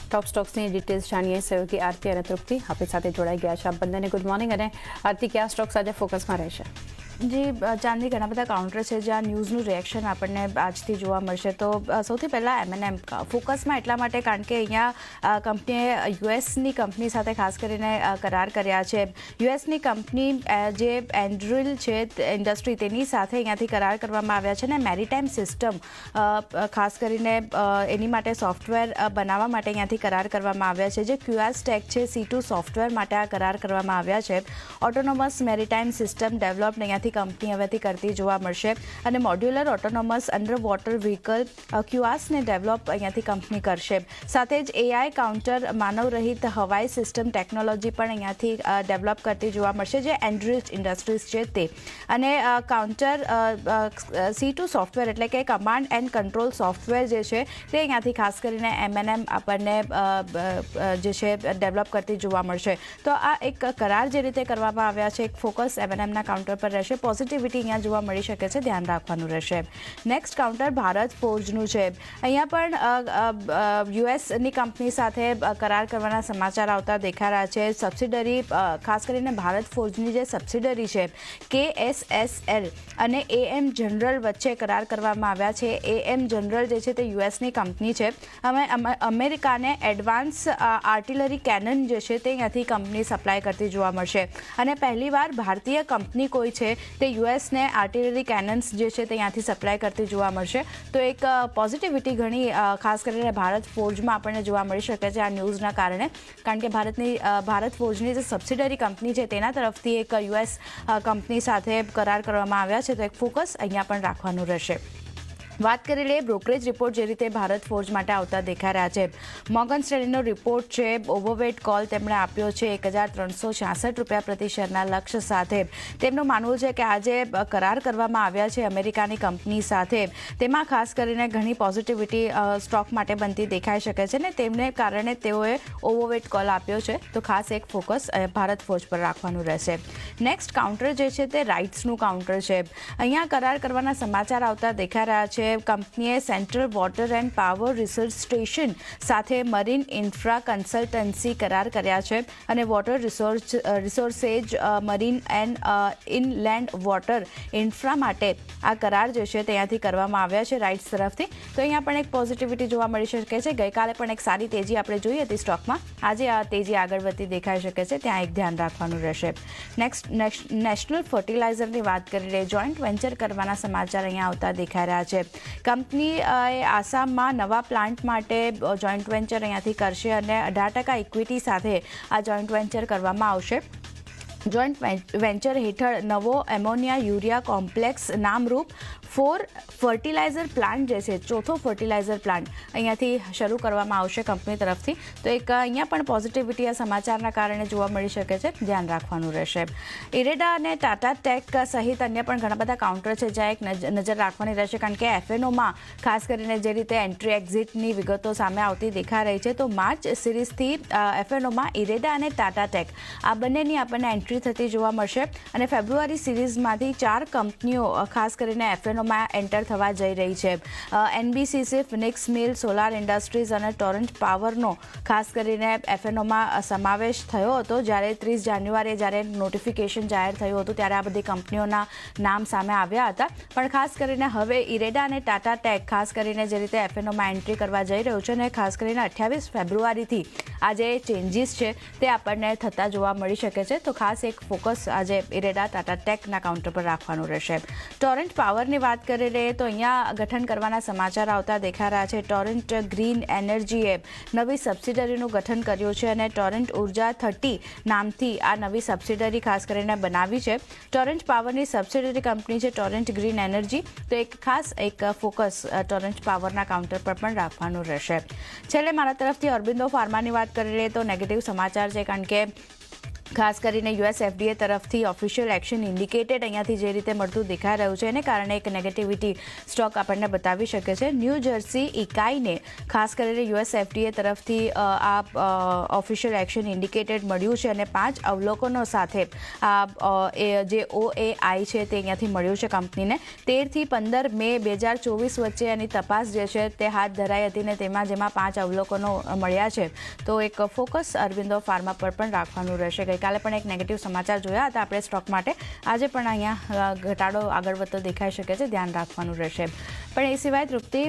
ટોપ સ્ટોક્સની details જાણીએ. સહયોગી આરતી અને તૃપ્તિ આપણી સાથે જોડાઈ ગયા છે. આપ બંનેને ગુડ મોર્નિંગ. અને આરતી, કયા સ્ટોક્સ આજે ફોકસમાં રહેશે? જી ચાંદની ઘણા બધા કાઉન્ટર છે જ્યાં ન્યૂઝનું રિએક્શન આપણને આજથી જોવા મળશે. તો સૌથી પહેલાં M&M ફોકસમાં એટલા માટે કારણ કે અહીંયા કંપનીએ યુએસની કંપની સાથે ખાસ કરીને કરાર કર્યા છે. યુએસની કંપની જે એન્ડ્રિલ છે ઇન્ડસ્ટ્રી તેની સાથે અહીંયાથી કરાર કરવામાં આવ્યા છે. અને મેરીટાઈમ સિસ્ટમ ખાસ કરીને એની માટે સોફ્ટવેર બનાવવા માટે અહીંયાથી કરાર કરવામાં આવ્યા છે. જે QS ટેક છે C2 સોફ્ટવેર માટે આ કરાર કરવામાં આવ્યા છે. ઓટોનોમસ મેરીટાઈમ સિસ્ટમ ડેવલપ અહીંયાથી કંપની હવેથી કરતી જોવા મળશે. અને modular autonomous under water vehicle QASને ડેવલપ અહીંયાથી કંપની કરશે. સાથે જ AI કાઉન્ટર માનવરહિત હવાઈ સિસ્ટમ ટેકનોલોજી પણ અહીંયાથી ડેવલપ કરતી જોવા મળશે, જે એન્ડ્રિચ ઇન્ડસ્ટ્રીઝ છે તે. અને કાઉન્ટર C2 સોફ્ટવેર એટલે કે કમાન્ડ એન્ડ કંટ્રોલ સોફ્ટવેર જે છે તે અહીંયાથી ખાસ કરીને M&M આપણને જે છે ડેવલપ કરતી જોવા મળશે. તો આ એક કરાર જે રીતે કરવામાં આવ્યા છે, એક ફોકસ M&Mના કાઉન્ટર પર રહેશે. પોઝિટિવિટી અહીંયા જોવા મળી શકે છે, ધ્યાન રાખવાનું રહેશે. નેક્સ્ટ કાઉન્ટર ભારત ફોર્જનું છે. અહીંયા પણ યુએસની કંપની સાથે કરાર કરવાના સમાચાર આવતા દેખાઈ રહ્યા છે. સબસિડરી ખાસ કરીને ભારત ફોર્જની જે સબસિડરી છે KSSL અને AM જનરલ વચ્ચે કરાર કરવામાં આવ્યા છે. AM જનરલ જે છે તે યુએસની કંપની છે. અમે અમેરિકાને એડવાન્સ આર્ટિલરી કેનન જે છે તે અહીંયાથી કંપની સપ્લાય કરતી જોવા મળશે. અને પહેલીવાર ભારતીય કંપની કોઈ છે તે યુએસને આર્ટિલરી કેનન્સ જે છે તે અહીંયાથી સપ્લાય કરતી જોવા મળશે. તો એક પોઝિટિવિટી ઘણી ખાસ કરીને ભારત ફોર્જમાં આપણને જોવા મળી શકે છે આ ન્યૂઝના કારણે. કારણ કે ભારત ફોર્જની જે સબસિડરી કંપની છે તેના તરફથી એક યુએસ કંપની સાથે કરાર કરવામાં આવ્યા છે. તો એક ફોકસ અહીંયા પણ રાખવાનું રહેશે. વાત કરી લઈએ બ્રોકરેજ રિપોર્ટ જે રીતે ભારત ફોર્જ માટે આવતા દેખાઈ રહ્યા છે. મોર્ગન સ્ટેનલીનો રિપોર્ટ છે. ઓવરવેટ કોલ તેમણે આપ્યો છે 1366 રૂપિયા પ્રતિ શેરના લક્ષ્ય સાથે. તેમનું માનવું છે કે આજે કરાર કરવામાં આવ્યા છે અમેરિકાની કંપની સાથે, તેમાં ખાસ કરીને ઘણી પોઝિટિવિટી સ્ટોક માટે બનતી દેખાઈ શકે છે. ને તેમને કારણે તેઓએ ઓવરવેટ કોલ આપ્યો છે. તો ખાસ એક ફોકસ ભારત ફોર્જ પર રાખવાનું રહેશે. નેક્સ્ટ કાઉન્ટર જે છે તે રાઇટ્સનું કાઉન્ટર છે. અહીંયા કરાર કરવાના સમાચાર આવતા દેખાઈ રહ્યા છે. કંપનીએ central water and power research station સાથે મરીન ઇન્ફ્રા કન્સલ્ટન્સી કરાર કર્યા છે. અને water resources marine and inland water infra માટે આ કરાર જે છે ત્યાંથી કરવામાં આવ્યા છે રાઇટ્સ તરફથી. તો અહીંયા પણ એક પોઝિટિવિટી જોવા મળી શકે છે. ગઈકાલે પણ એક સારી તેજી આપણે જોઈ હતી સ્ટોકમાં. આજે આ તેજી આગળ વધતી દેખાઈ શકે છે, ત્યાં એક ધ્યાન રાખવાનું રહેશે. નેક્સ્ટ નેશનલ ફર્ટિલાઇઝરની વાત કરી રહી. જોઈન્ટ વેન્ચર કરવાના સમાચાર અહીંયા આવતા દેખાઈ રહ્યા છે. કંપની આસામમાં નવા પ્લાન્ટ માટે જોઈન્ટ વેન્ચર અહીંયાથી કરશે અને 18% ઇક્વિટી સાથે આ જોઈન્ટ વેન્ચર કરવામાં આવશે. જોઈન્ટ વેન્ચર હેઠળ નવો ammonia urea complex Namrup 4 fertiliser plant જે છે, ચોથો ફર્ટિલાઇઝર પ્લાન્ટ અહીંયાથી શરૂ કરવામાં આવશે કંપની તરફથી. તો એક અહીંયા પણ પોઝિટિવિટી આ સમાચારના કારણે જોવા મળી શકે છે, ધ્યાન રાખવાનું રહેશે. ઇરેડા અને ટાટા ટેક સહિત અન્ય પણ ઘણા બધા કાઉન્ટર છે જ્યાં એક નજર રાખવાની રહેશે. કારણ કે એફએનઓમાં ખાસ કરીને જે રીતે એન્ટ્રી એક્ઝિટની વિગતો સામે આવતી દેખાઈ રહી છે, તો માર્ચ સિરીઝથી એફએનઓમાં ઇરેડા અને ટાટા ટેક આ બંનેની આપણને એન્ટ્રી થતી જોવા મળશે. અને ફેબ્રુઆરી સિરીઝમાંથી 4 કંપનીઓ ખાસ કરીને એફએનઓમાં એન્ટર થવા જઈ રહી છે. NBCC, ફિનિક્સ મિલ, સોલાર ઇન્ડસ્ટ્રીઝ અને ટોરન્ટ પાવરનો ખાસ કરીને એફએનઓમાં સમાવેશ થયો હતો. જ્યારે 30 જાન્યુઆરીએ જ્યારે નોટિફિકેશન જાહેર થયું હતું ત્યારે આ બધી કંપનીઓના નામ સામે આવ્યા હતા. પણ ખાસ કરીને હવે ઇરેડા અને ટાટા ટેક ખાસ કરીને જે રીતે એફએનઓમાં એન્ટ્રી કરવા જઈ રહ્યું છે, અને ખાસ કરીને 28 ફેબ્રુઆરીથી આ જે ચેન્જીસ છે તે આપણને થતા જોવા મળી શકે છે. તો ખાસ એક ફોકસ આજે ઇરેડા ટાટા ટેકના કાઉન્ટર પર રાખવાનું રહેશે. ટોરન્ટ પાવરની વાત કરી લઈએ તો અહીંયા ગઠન કરવાના સમાચાર આવતા દેખાઈ રહ્યા છે. ટોરન્ટ ગ્રીન એનર્જીએ નવી સબસિડરીનું ગઠન કર્યું છે અને ટોરન્ટ ઉર્જા 30 નામથી આ નવી સબસિડરી ખાસ કરીને બનાવી છે. ટોરન્ટ પાવરની સબસિડરી કંપની છે ટોરન્ટ ગ્રીન એનર્જી. તો એક ખાસ એક ફોકસ ટોરન્ટ પાવરના કાઉન્ટર પર પણ રાખવાનું રહેશે. છેલ્લે મારા તરફથી અરબિંદો ફાર્માની વાત કરી લઈએ તો નેગેટિવ સમાચાર છે. કારણ કે ખાસ કરીને યુએસ એફડીએ તરફથી ઓફિશિયલ એક્શન ઇન્ડિકેટેડ અહીંયાથી જે રીતે મળતું દેખાઈ રહ્યું છે એને કારણે એક નેગેટિવિટી સ્ટોક આપણને બતાવી શકે છે. ન્યૂ જર્સી ઇકાઈને ખાસ કરીને યુએસ એફડીએ તરફથી આ ઓફિશિયલ એક્શન ઇન્ડિકેટેડ મળ્યું છે અને 5 અવલોકનો સાથે આ જે OAI છે તે અહીંયાથી મળ્યું છે કંપનીને. 13 થી 15 મે 2024 વચ્ચે એની તપાસ જે છે તે હાથ ધરાઈ હતી ને જેમાં 5 અવલોકનો મળ્યા છે. તો એક ફોકસ અરવિંદો ફાર્મા પર પણ રાખવાનું રહેશે. ગઈકાલે પણ એક નેગેટિવ સમાચાર જોયા હતા આપણે સ્ટોક માટે. આજે પણ અહીંયા ઘટાડો આગળ વધતો દેખાઈ શકે છે, ધ્યાન રાખવાનું રહેશે. પણ એ સિવાય તૃપ્તિ